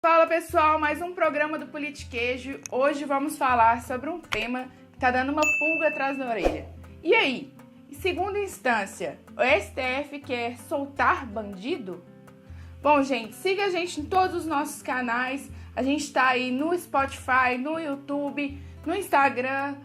Fala pessoal, mais um programa do Politiquejo. Hoje vamos falar sobre um tema que tá dando uma pulga atrás da orelha. E aí, em segunda instância, o STF quer soltar bandido? Bom, gente, siga a gente em todos os nossos canais. A gente tá aí no Spotify, no YouTube, no Instagram,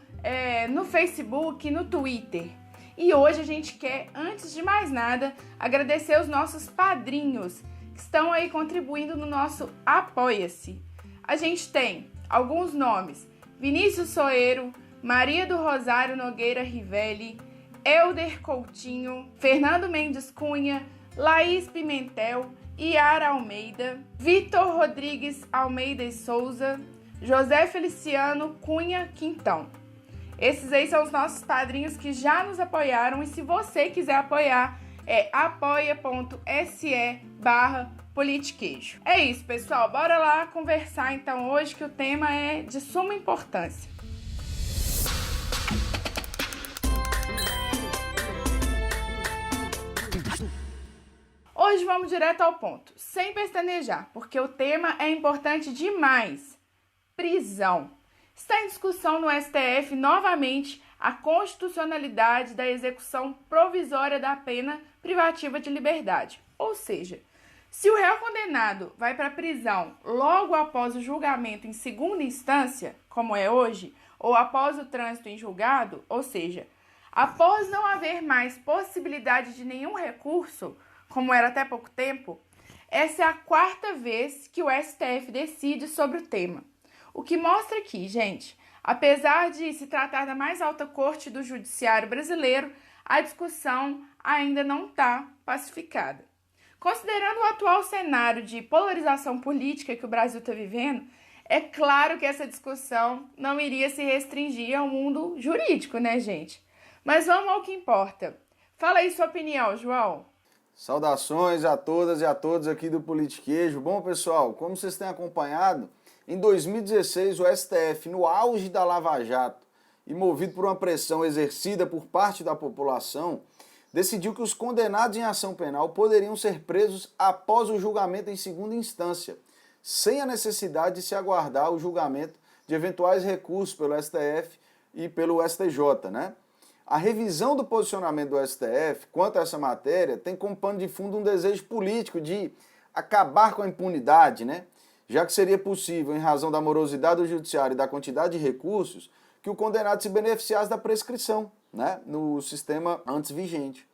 no Facebook, no Twitter. E hoje a gente quer, antes de mais nada, agradecer os nossos padrinhos que estão aí contribuindo no nosso Apoia-se. A gente tem alguns nomes: Vinícius Soeiro, Maria do Rosário Nogueira Rivelli, Elder Coutinho, Fernando Mendes Cunha, Laís Pimentel, Yara Almeida, Vitor Rodrigues Almeida e Souza, José Feliciano Cunha Quintão. Esses aí são os nossos padrinhos que já nos apoiaram, e se você quiser apoiar, é apoia.se/politiquejo. É isso, pessoal. Bora lá conversar então hoje, que o tema é de suma importância. Hoje vamos direto ao ponto, sem pestanejar, porque o tema é importante demais. Prisão. Está em discussão no STF novamente a constitucionalidade da execução provisória da pena privativa de liberdade. Ou seja, se o réu condenado vai para a prisão logo após o julgamento em segunda instância, como é hoje, ou após o trânsito em julgado, ou seja, após não haver mais possibilidade de nenhum recurso, como era até pouco tempo, essa é a quarta vez que o STF decide sobre o tema. O que mostra aqui, gente, apesar de se tratar da mais alta corte do judiciário brasileiro, a discussão ainda não está pacificada. Considerando o atual cenário de polarização política que o Brasil está vivendo, é claro que essa discussão não iria se restringir ao mundo jurídico, né, gente? Mas vamos ao que importa. Fala aí sua opinião, João. Saudações a todas e a todos aqui do Politiquejo. Bom, pessoal, como vocês têm acompanhado, em 2016 o STF, no auge da Lava Jato e movido por uma pressão exercida por parte da população, decidiu que os condenados em ação penal poderiam ser presos após o julgamento em segunda instância, sem a necessidade de se aguardar o julgamento de eventuais recursos pelo STF e pelo STJ, né? A revisão do posicionamento do STF quanto a essa matéria tem como pano de fundo um desejo político de acabar com a impunidade, né? Já que seria possível, em razão da morosidade do judiciário e da quantidade de recursos, que o condenado se beneficiasse da prescrição, né, no sistema antes vigente.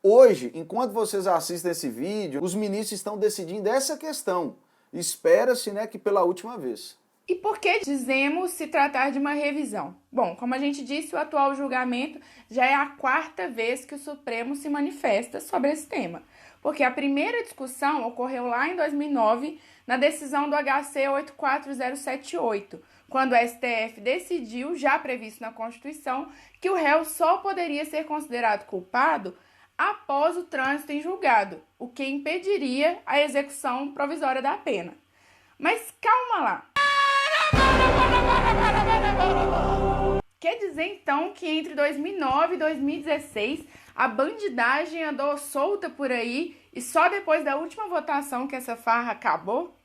Hoje, enquanto vocês assistem esse vídeo, os ministros estão decidindo essa questão. Espera-se, né, que pela última vez. E por que dizemos se tratar de uma revisão? Bom, como a gente disse, o atual julgamento já é a quarta vez que o Supremo se manifesta sobre esse tema, porque a primeira discussão ocorreu lá em 2009, na decisão do HC 84078, quando o STF decidiu, já previsto na Constituição, que o réu só poderia ser considerado culpado após o trânsito em julgado, o que impediria a execução provisória da pena. Mas calma lá! Quer dizer então que entre 2009 e 2016 a bandidagem andou solta por aí e só depois da última votação que essa farra acabou?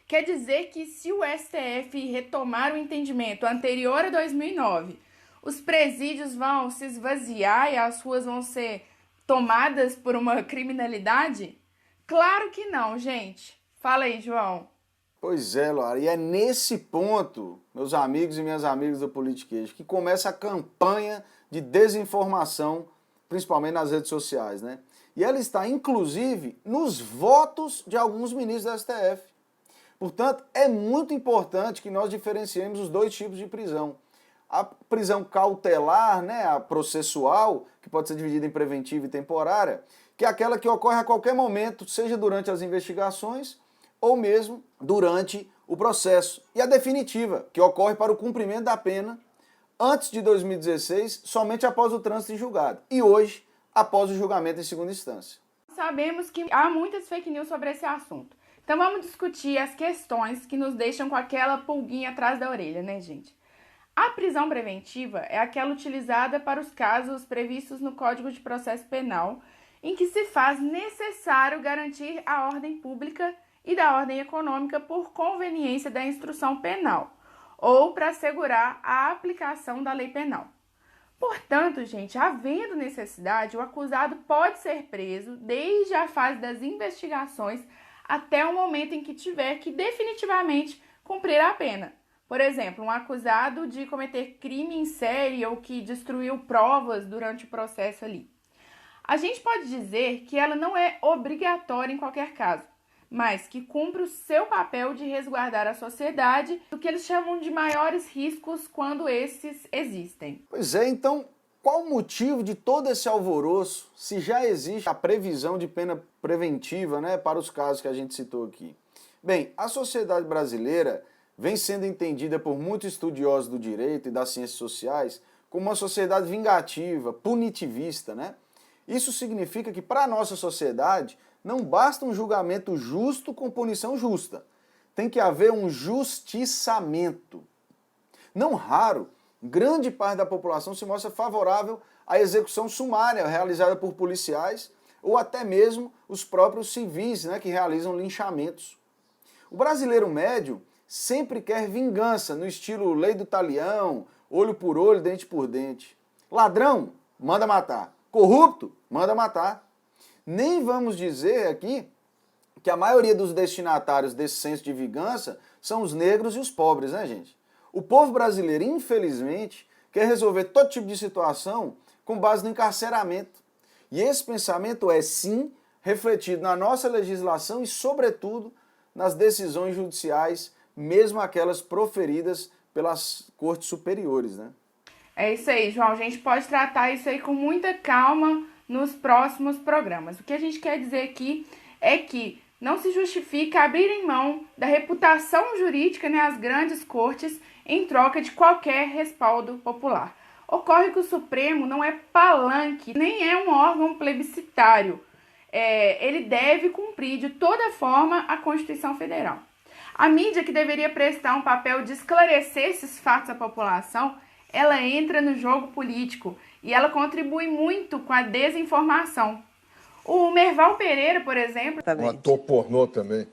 Quer dizer que se o STF retomar o entendimento anterior a 2009, os presídios vão se esvaziar e as ruas vão ser tomadas por uma criminalidade? Claro que não, gente. Fala aí, João. Pois é, Laura, e é nesse ponto, meus amigos e minhas amigas do Politiquejo, que começa a campanha de desinformação, principalmente nas redes sociais, né? E ela está, inclusive, nos votos de alguns ministros da STF. Portanto, é muito importante que nós diferenciemos os dois tipos de prisão. A prisão cautelar, né, a processual, que pode ser dividida em preventiva e temporária, que é aquela que ocorre a qualquer momento, seja durante as investigações ou mesmo durante o processo. E a definitiva, que ocorre para o cumprimento da pena antes de 2016, somente após o trânsito em julgado. E hoje, após o julgamento em segunda instância. Sabemos que há muitas fake news sobre esse assunto. Então vamos discutir as questões que nos deixam com aquela pulguinha atrás da orelha, né, gente? A prisão preventiva é aquela utilizada para os casos previstos no Código de Processo Penal, em que se faz necessário garantir a ordem pública e da ordem econômica por conveniência da instrução penal ou para assegurar a aplicação da lei penal. Portanto, gente, havendo necessidade, o acusado pode ser preso desde a fase das investigações até o momento em que tiver que definitivamente cumprir a pena. Por exemplo, um acusado de cometer crime em série ou que destruiu provas durante o processo ali. A gente pode dizer que ela não é obrigatória em qualquer caso, mas que cumpre o seu papel de resguardar a sociedade do que eles chamam de maiores riscos quando esses existem. Pois é, então, qual o motivo de todo esse alvoroço se já existe a previsão de pena preventiva, né, para os casos que a gente citou aqui? Bem, a sociedade brasileira vem sendo entendida por muitos estudiosos do direito e das ciências sociais como uma sociedade vingativa, punitivista, né? Isso significa que para a nossa sociedade não basta um julgamento justo com punição justa. Tem que haver um justiçamento. Não raro, grande parte da população se mostra favorável à execução sumária realizada por policiais ou até mesmo os próprios civis, né, que realizam linchamentos. O brasileiro médio sempre quer vingança no estilo lei do talião, olho por olho, dente por dente. Ladrão, manda matar. Corrupto, manda matar. Nem vamos dizer aqui que a maioria dos destinatários desse senso de vingança são os negros e os pobres, né, gente? O povo brasileiro, infelizmente, quer resolver todo tipo de situação com base no encarceramento. E esse pensamento é, sim, refletido na nossa legislação e, sobretudo, nas decisões judiciais, mesmo aquelas proferidas pelas cortes superiores, né? É isso aí, João. A gente pode tratar isso aí com muita calma nos próximos programas. O que a gente quer dizer aqui é que não se justifica abrir mão da reputação jurídica, né, às grandes cortes em troca de qualquer respaldo popular. Ocorre que o Supremo não é palanque, nem é um órgão plebiscitário. Ele deve cumprir de toda forma a Constituição Federal. A mídia, que deveria prestar um papel de esclarecer esses fatos à população, ela entra no jogo político e ela contribui muito com a desinformação. O Merval Pereira, por exemplo, Um ator pornô também.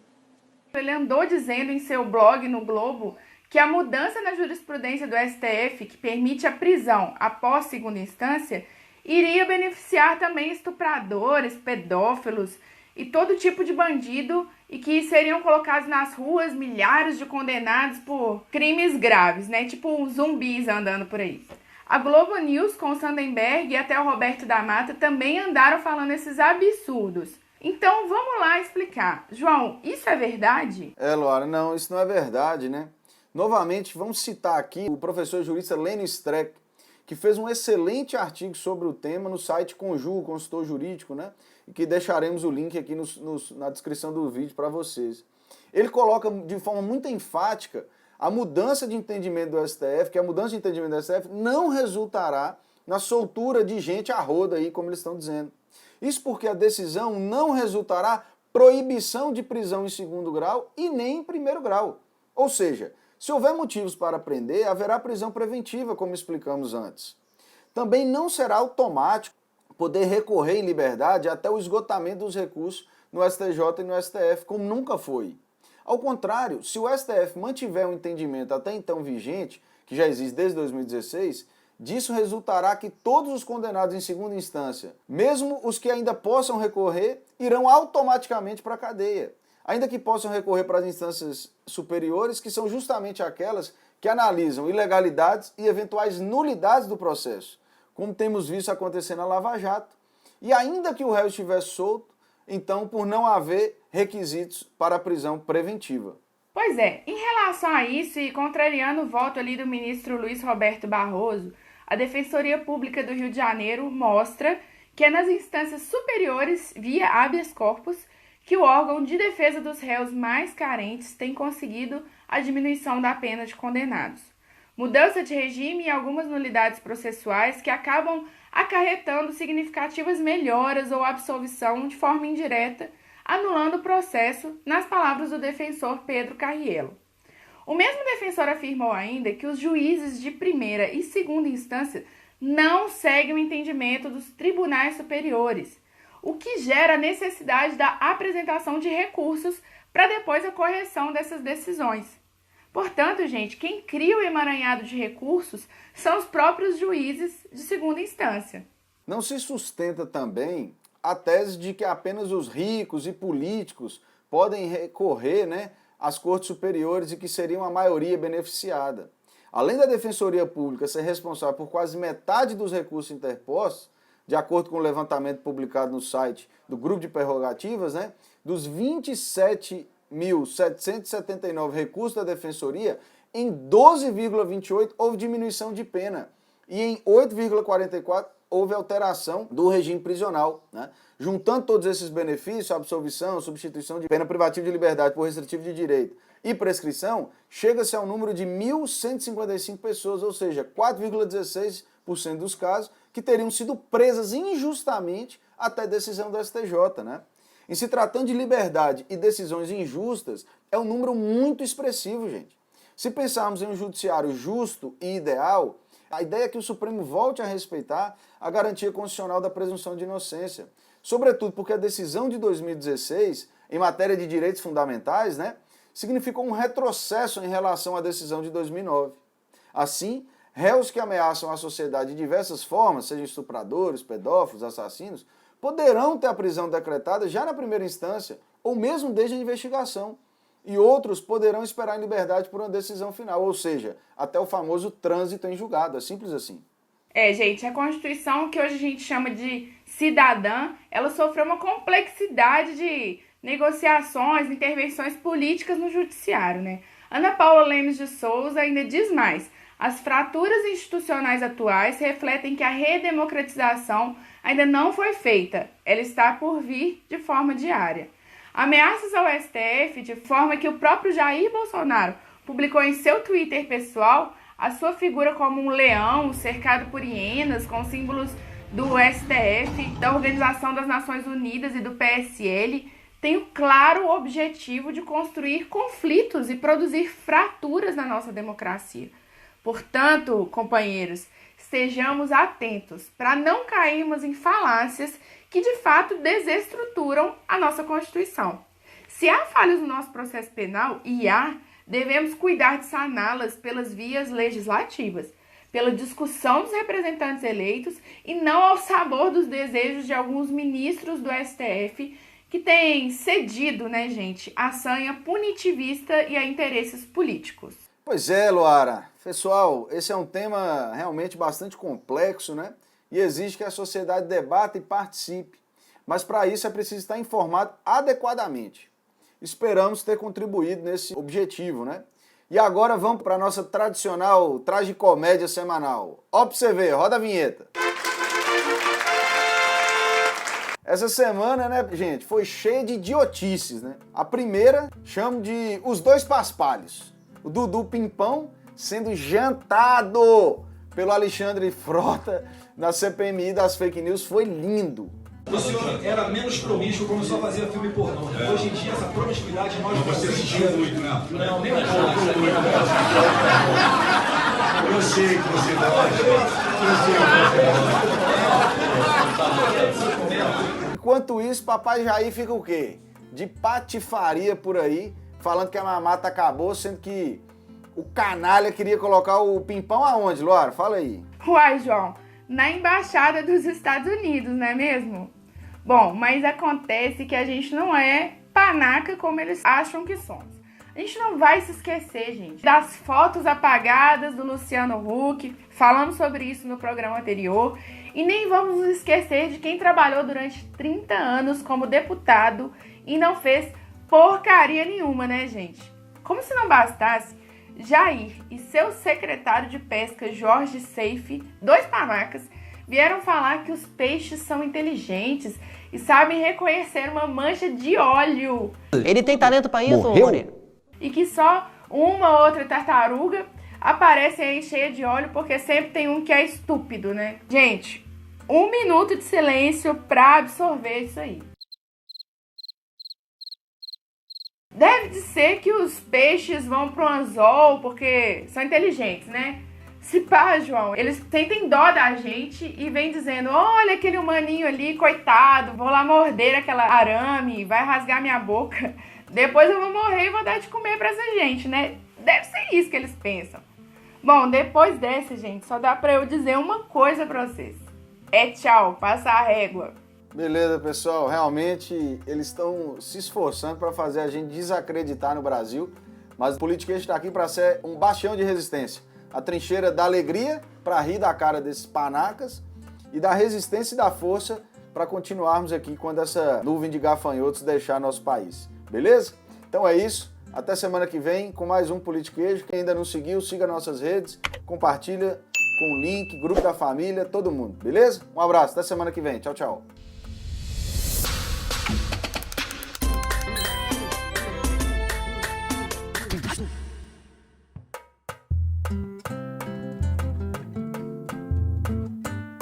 ele andou dizendo em seu blog no Globo que a mudança na jurisprudência do STF, que permite a prisão após segunda instância, iria beneficiar também estupradores, pedófilos e todo tipo de bandido, e que seriam colocados nas ruas milhares de condenados por crimes graves, né? Tipo zumbis andando por aí. A Globo News com o Sandenberg e até o Roberto da Mata também andaram falando esses absurdos. Então vamos lá explicar. João, isso é verdade? Laura, não, isso não é verdade, né? Novamente, vamos citar aqui o professor jurista Lênio Streck, que fez um excelente artigo sobre o tema no site Conjur, Consultor Jurídico, né? E que deixaremos o link aqui na descrição do vídeo para vocês. Ele coloca de forma muito enfática a mudança de entendimento do STF, que a mudança de entendimento do STF não resultará na soltura de gente a roda aí, como eles estão dizendo. Isso porque a decisão não resultará proibição de prisão em segundo grau e nem em primeiro grau. Ou seja, se houver motivos para prender, haverá prisão preventiva, como explicamos antes. Também não será automático poder recorrer em liberdade até o esgotamento dos recursos no STJ e no STF, como nunca foi. Ao contrário, se o STF mantiver um entendimento até então vigente, que já existe desde 2016, disso resultará que todos os condenados em segunda instância, mesmo os que ainda possam recorrer, irão automaticamente para a cadeia, ainda que possam recorrer para as instâncias superiores, que são justamente aquelas que analisam ilegalidades e eventuais nulidades do processo, como temos visto acontecer na Lava Jato, e ainda que o réu estivesse solto, então por não haver requisitos para a prisão preventiva. Pois é, em relação a isso e contrariando o voto ali do ministro Luiz Roberto Barroso, a Defensoria Pública do Rio de Janeiro mostra que é nas instâncias superiores, via habeas corpus, que o órgão de defesa dos réus mais carentes tem conseguido a diminuição da pena de condenados. Mudança de regime e algumas nulidades processuais que acabam acarretando significativas melhoras ou absolvição de forma indireta, anulando o processo, nas palavras do defensor Pedro Carriello. O mesmo defensor afirmou ainda que os juízes de primeira e segunda instância não seguem o entendimento dos tribunais superiores, o que gera a necessidade da apresentação de recursos para depois a correção dessas decisões. Portanto, gente, quem cria o emaranhado de recursos são os próprios juízes de segunda instância. Não se sustenta também a tese de que apenas os ricos e políticos podem recorrer, às cortes superiores e que seriam a maioria beneficiada. Além da Defensoria Pública ser responsável por quase metade dos recursos interpostos, de acordo com o levantamento publicado no site do Grupo de Prerrogativas, dos 27.779 recursos da Defensoria, em 12,28 houve diminuição de pena e em 8,44 houve alteração do regime prisional. Juntando todos esses benefícios, absolvição, substituição de pena privativa de liberdade por restritivo de direito e prescrição, chega-se ao número de 1.155 pessoas, ou seja, 4,16% dos casos que teriam sido presas injustamente até decisão do STJ. Em se tratando de liberdade e decisões injustas, é um número muito expressivo, gente. Se pensarmos em um judiciário justo e ideal, a ideia é que o Supremo volte a respeitar a garantia constitucional da presunção de inocência. Sobretudo porque a decisão de 2016, em matéria de direitos fundamentais, significou um retrocesso em relação à decisão de 2009. Assim, réus que ameaçam a sociedade de diversas formas, sejam estupradores, pedófilos, assassinos, poderão ter a prisão decretada já na primeira instância, ou mesmo desde a investigação. E outros poderão esperar em liberdade por uma decisão final, ou seja, até o famoso trânsito em julgado. É simples assim. Gente, a Constituição, que hoje a gente chama de cidadã, ela sofreu uma complexidade de negociações, intervenções políticas no judiciário, Ana Paula Lemes de Souza ainda diz mais: as fraturas institucionais atuais refletem que a redemocratização ainda não foi feita, ela está por vir de forma diária. Ameaças ao STF, de forma que o próprio Jair Bolsonaro publicou em seu Twitter pessoal a sua figura como um leão cercado por hienas, com símbolos do STF, da Organização das Nações Unidas e do PSL, tem o claro objetivo de construir conflitos e produzir fraturas na nossa democracia. Portanto, companheiros, estejamos atentos para não cairmos em falácias que de fato desestruturam a nossa Constituição. Se há falhas no nosso processo penal, e há, devemos cuidar de saná-las pelas vias legislativas, pela discussão dos representantes eleitos e não ao sabor dos desejos de alguns ministros do STF que têm cedido, a sanha punitivista e a interesses políticos. Pois é, Luara. Pessoal, esse é um tema realmente bastante complexo, E exige que a sociedade debata e participe. Mas para isso é preciso estar informado adequadamente. Esperamos ter contribuído nesse objetivo, E agora vamos para a nossa tradicional tragicomédia semanal. Ó pra você ver, roda a vinheta. Essa semana, gente, foi cheia de idiotices, A primeira, chamo de os dois paspalhos. O Dudu Pimpão sendo jantado pelo Alexandre Frota na CPMI das fake news foi lindo. O senhor era menos promíscuo, começou a fazer filme pornô. Hoje em dia, essa promiscuidade nós não assistimos muito, né? Não, nem um pouco. Eu sei que você gosta. Enquanto isso, papai Jair fica o quê? De patifaria por aí, falando que a mamata acabou, sendo que o canalha queria colocar o Pimpão aonde, Luara? Fala aí. Uai, João, na Embaixada dos Estados Unidos, não é mesmo? Bom, mas acontece que a gente não é panaca como eles acham que somos. A gente não vai se esquecer, gente, das fotos apagadas do Luciano Huck, falamos sobre isso no programa anterior, e nem vamos nos esquecer de quem trabalhou durante 30 anos como deputado e não fez porcaria nenhuma, gente? Como se não bastasse, Jair e seu secretário de pesca, Jorge Seife, dois panacas, vieram falar que os peixes são inteligentes e sabem reconhecer uma mancha de óleo. Ele tem talento pra isso, Rony? E que só uma ou outra tartaruga aparece aí cheia de óleo, porque sempre tem um que é estúpido, Gente, 1 minuto de silêncio pra absorver isso aí. Deve de ser que os peixes vão pro anzol porque são inteligentes, Se pá, João, eles sentem dó da gente e vem dizendo: olha aquele humaninho ali, coitado, vou lá morder aquela arame, vai rasgar minha boca. depois eu vou morrer e vou dar de comer pra essa gente, né? Deve ser isso que eles pensam. Bom, depois dessa, gente, só dá pra eu dizer uma coisa pra vocês. É tchau, passa a régua. Beleza, pessoal. Realmente, eles estão se esforçando para fazer a gente desacreditar no Brasil, mas o Politiquês está aqui para ser um bastião de resistência. A trincheira da alegria para rir da cara desses panacas e da resistência e da força para continuarmos aqui quando essa nuvem de gafanhotos deixar nosso país. Beleza? Então é isso. Até semana que vem com mais um Politiquejo. Quem ainda não seguiu, siga nossas redes, compartilha com o link, grupo da família, todo mundo. Beleza? Um abraço. Até semana que vem. Tchau, tchau.